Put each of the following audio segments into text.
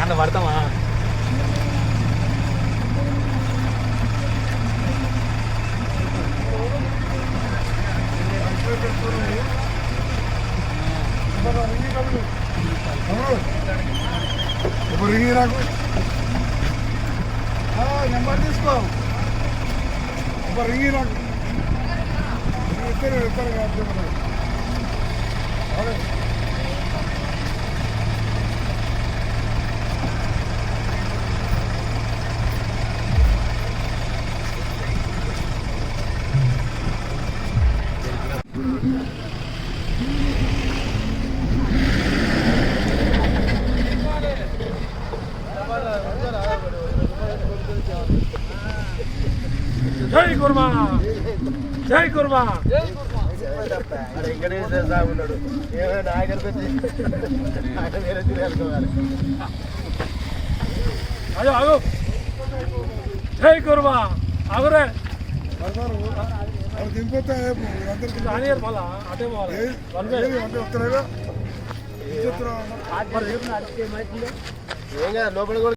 దాంట్లో పడతామా? రింగి నాకు నెంబర్ తీసుకో. రింగి నాకు ఇద్దరు జై కుర్మా, జై కుర్మా. అయ్యో ఆగు, జై కుర్మా ఆగురే. దిగిపోతే మళ్ళా అటే పోవాలి. లోపల కూడా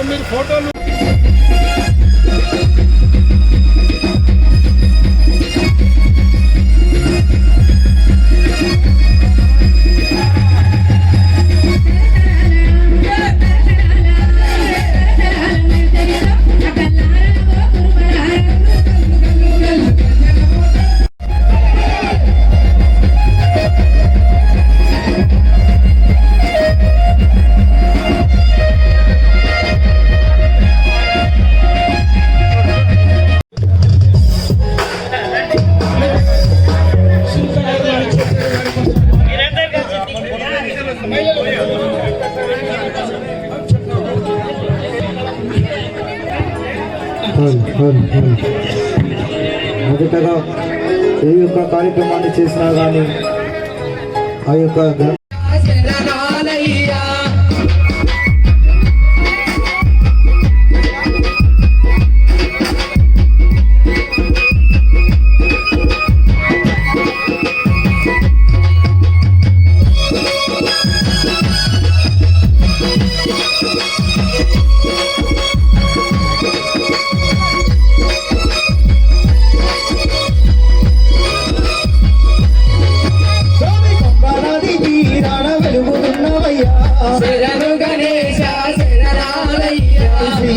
మీరు ఫోటోలు మొదటగా ఏ యొక్క కార్యక్రమాన్ని చేసినా కానీ ఆ యొక్క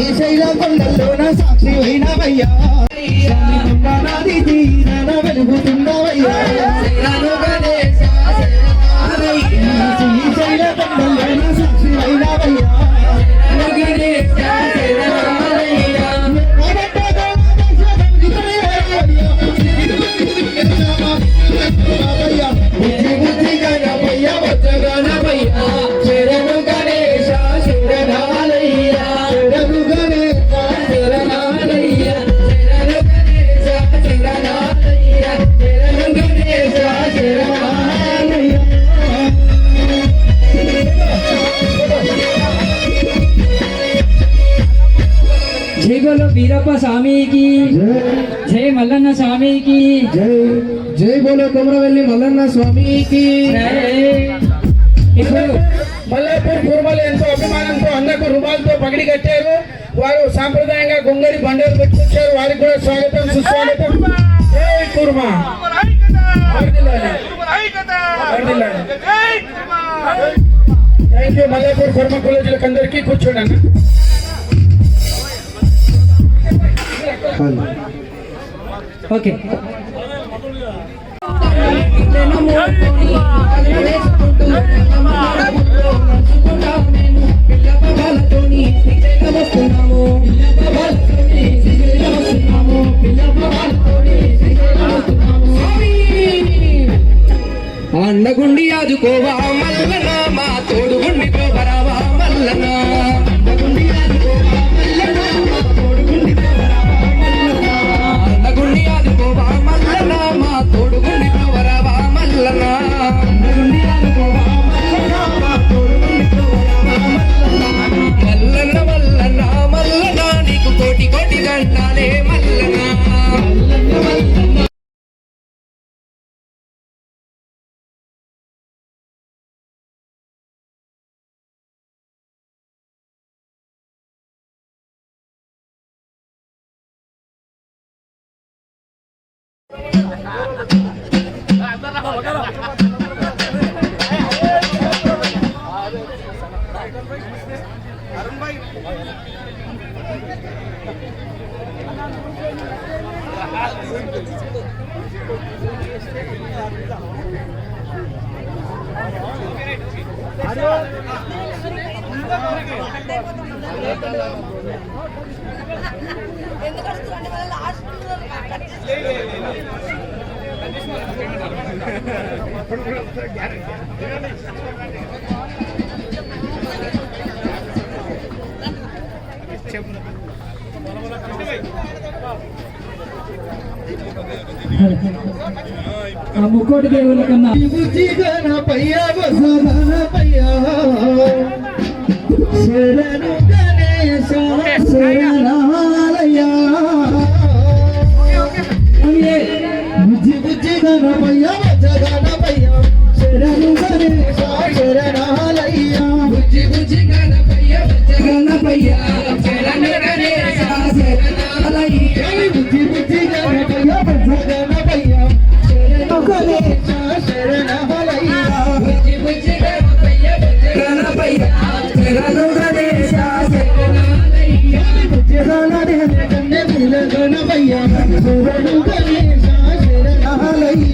శ్రీశైల కొండల్లోన సాక్షి అయినవయ్యా నాది తీరాన వెలుగుతున్నవయ్యా శ్రీశైల కొండల్లోన సాక్షి అయినవయ్యా జై బోలో వీరప్ప స్వామికి జై మల్లన్న స్వామికి జై బోలో కొమరవెల్లి మల్లన్న స్వామికి ఇప్పుడు మల్లాపూర్ కుర్మలు ఎంతో అభిమానంతో అందకు రుమాలతో పగిడి కట్టారు. వారు సాంప్రదాయంగా గొంగడి బండలు పెట్టుకొచ్చారు. వారికి కూడా స్వాగతం సుస్వాగతం. జై కుర్మా. Thank you. మల్లాపూర్ కుర్మ కాలేజీలకు అందరికీ కూర్చోండి. ఓకే అండగుండి ఆదుకోవా మల్లన మా తోడుగుండి పోవరావా మల్లన అండగుండి ఆదుకోవా మల్లన మా తోడుగుండి పోవరావా మల్లన మల్లన్న మల్లన్న మల్లన నీకు కోటి కోటి దండాలే మల్లన ఆ ముక్కోటి దేవుల కన్నా శరణు గణేశ శరణాలయ బుజ్జి బుజ్జి గణపయ్య గణపయ్య శరణు గణేశ శరణాలయ బుజ్జి బుజ్జి గణపయ్య గణపయ్య శరణు గణేశ శరణాలయ్య బుజ్జి బుజ్జి గణపయ్య గణపయ్య శరణు గణేశ శరణాలయ బుజ్జి బుజ్జి గణపయ్య గణపయ్య శరణు గణేశ శరణాలయ్య గణపయ్య శరణు గణేశ శరణాలయ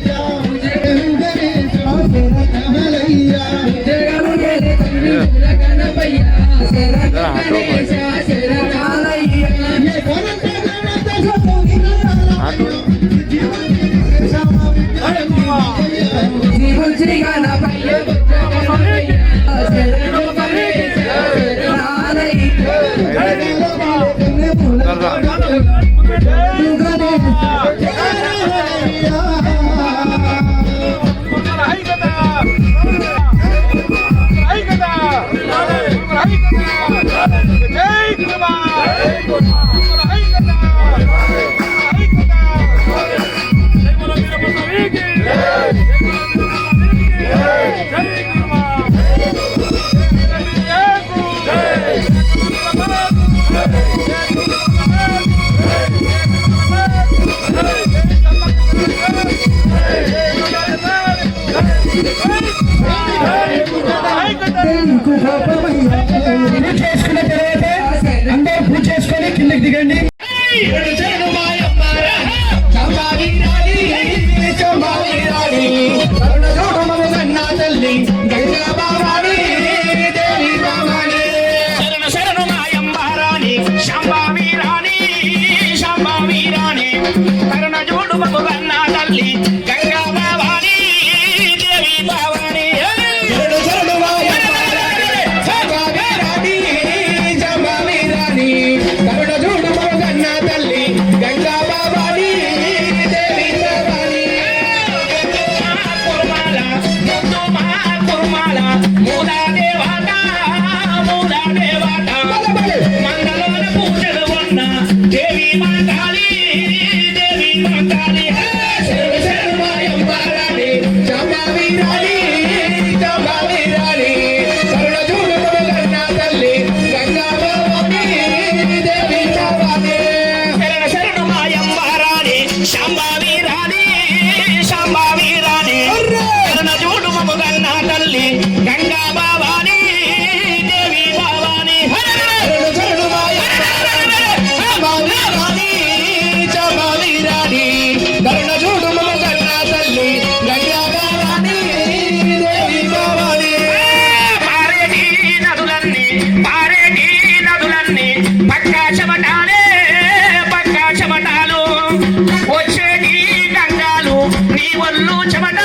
గణేశ శరణాలయ గణపయ్య శరణు గణేశ శరణాలయ్య బుజ్జి బుజ్జి గణపయ్య శరణు గణేశ శరణాలయ్య అంటే పక్కా చెమటాలే పక్కా చెమటాలు వచ్చేటి గంగాలు నీ ఒళ్ళు చెమట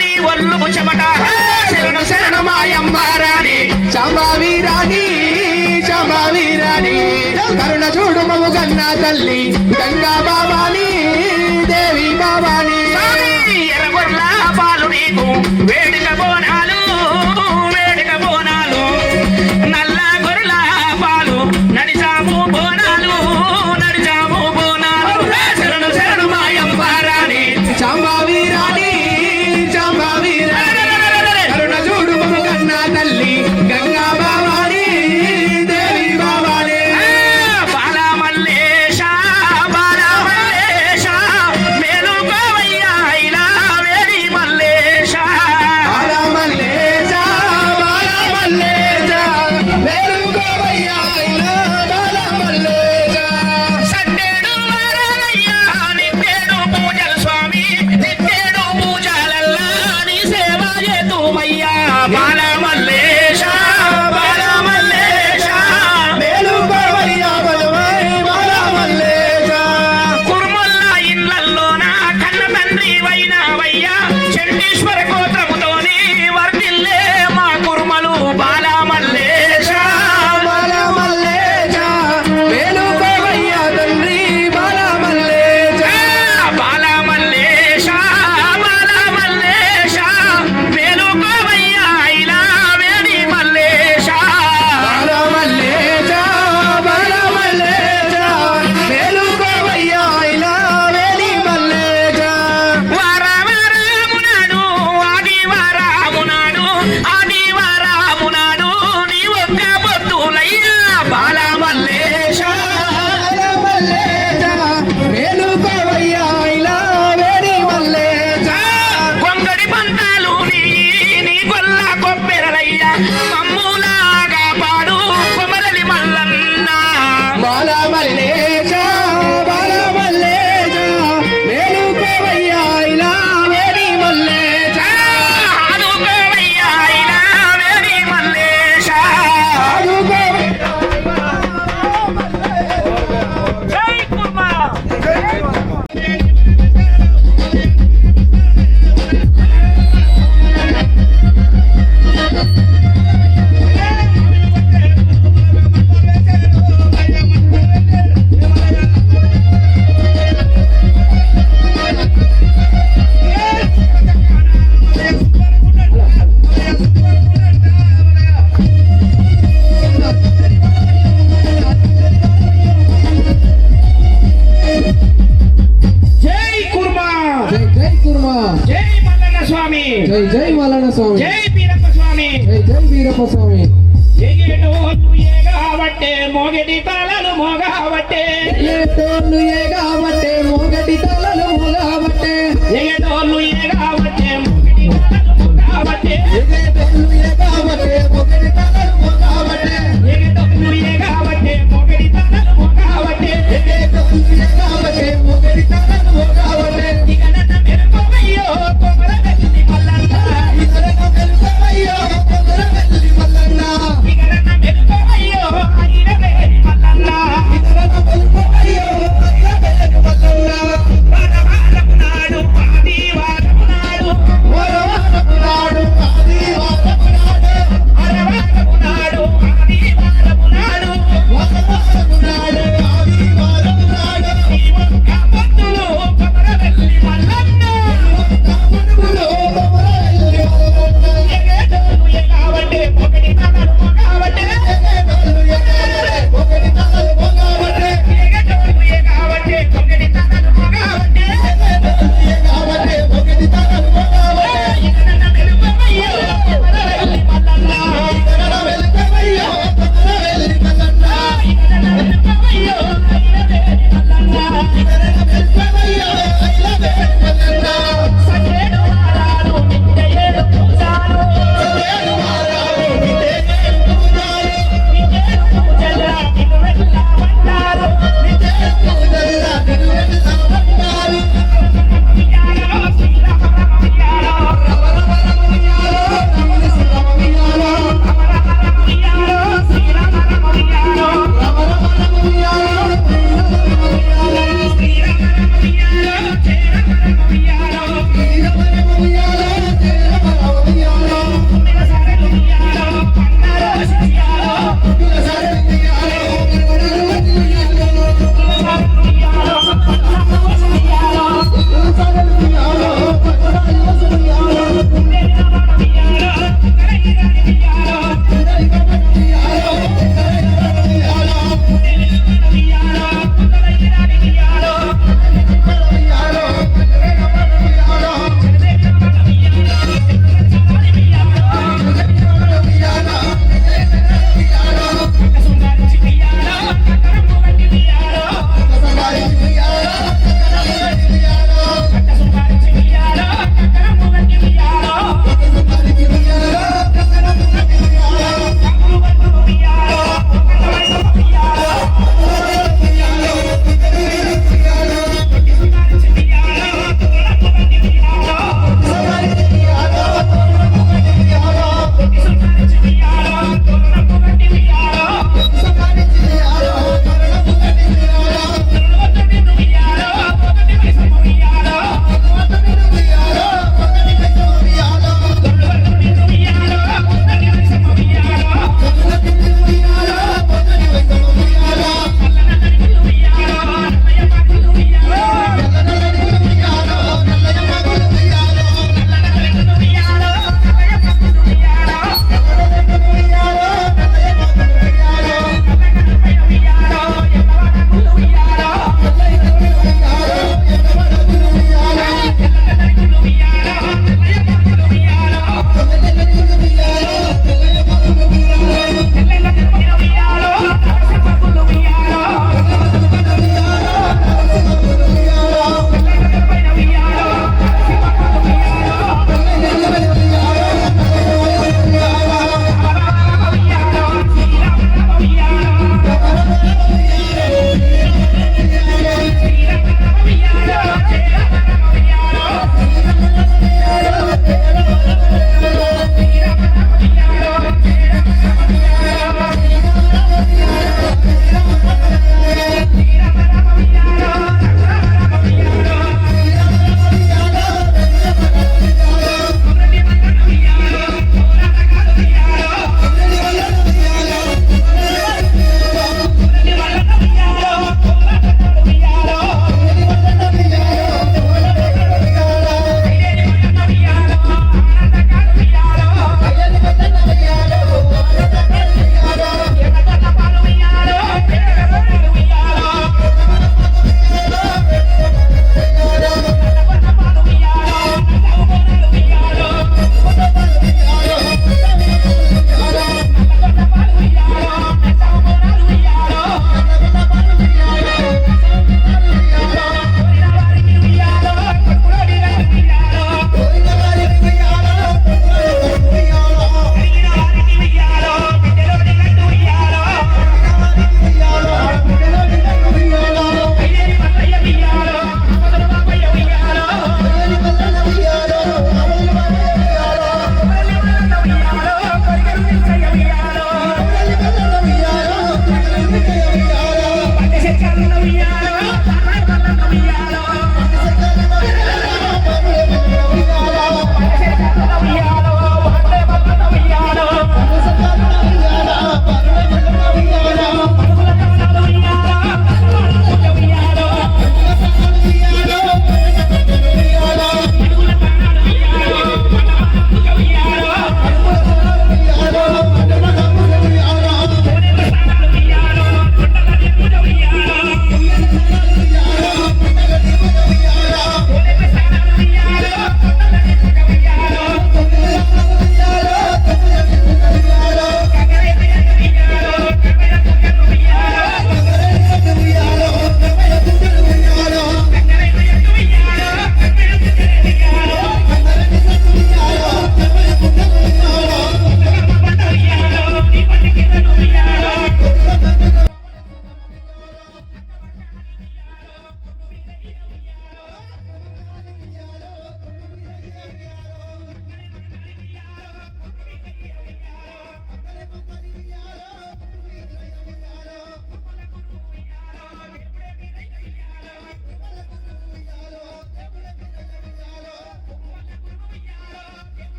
నీ ఒళ్ళు చెమట శరణు శరణు మాయమ్మారాణి చంబావీరాణి చంబావీరాణి కరుణ చూడు మము కన్నా తల్లి గంగా బాబాని దేవి బాబాని ఎర్రగొర్ల పాలు నీకు వేడుక బోనాలు వేడుక బోనాలు నల్ల గొర్రెల పాలు నడిచాము బోనాలు నడిచాము బోనాలు శరణు శరణు మాయమ్మారాణి చంబావీరాణి చంబావీరాణి కరుణ చూడు మము కన్నా తల్లి గంగా బాబాని దేవి బాబాని బాలమల్లేశ బాలమల్లేశ మేలుకోవయ్యా ఇలా వేడి మల్లేశ బాలమల్లేశ బాలమల్లేశ వేడుకోవయ్యా ఇలా బాలమల్లేశ సట్టేడు వారాలయ్యా నిట్టేడు పూజలు స్వామి నిట్టేడు పూజలల్లా నీ సేవ చేతుమయ్యా బాలమల్లేశ బాలమల్లేశ మేలుకోవయ్యా బలవై బాలమల్లేశ కుర్మల్ల ఇళ్ళల్లోన కన్న తండ్రి వైనావయ్యా చండీశ్వర గోత్రముతోని వర్ధిల్లే మా కుర్మలు బాలమల్లేశ బాలమల్లేశ మేలుకోవయ్యా తండ్రి బాలమల్లేశ బాలమల్లేశ బాలమల్లేశ మేలుకోవయ్యా ఇలా వేడి మల్లేశ బాలమల్లేశ బాలమల్లేశ మేలుకోవయ్యా ఇలా వేలి మల్లేశ వారవారమునాడు ఆదివారమునాడు ఆదివారమునాడు నీ ఒక్క పొత్తులయ్యా బాలమల్లేశ బాలమల్లేశ మేలుకోవయ్యా ఇలా వేలి మల్లేశ కొంగడి పంతాలు నీ గొల్ల కొప్పెరలయ్యా మమ్ములాగా పాడు కొమరలి మల్లన్న బాలమల్లేశ బాలమల్లేశ మేలుకోవయ్యా ఇలా వేలి మల్లేశ ఆదుకోవయ్యా ఇలా వేడి మల్లేశ జై కుర్మా జై కుర్మా జై జై కుర్మా జై మల్లన్న స్వామి జై జై మల్లన్న స్వామి జై వీరప్ప స్వామి జై జై వీరప్ప స్వామి ఎగేటోళ్ళు ఏగావట్టే మోగెటి తాళాలు మోగావట్టే ఏ తోళ్ళు ఏ కాబట్టి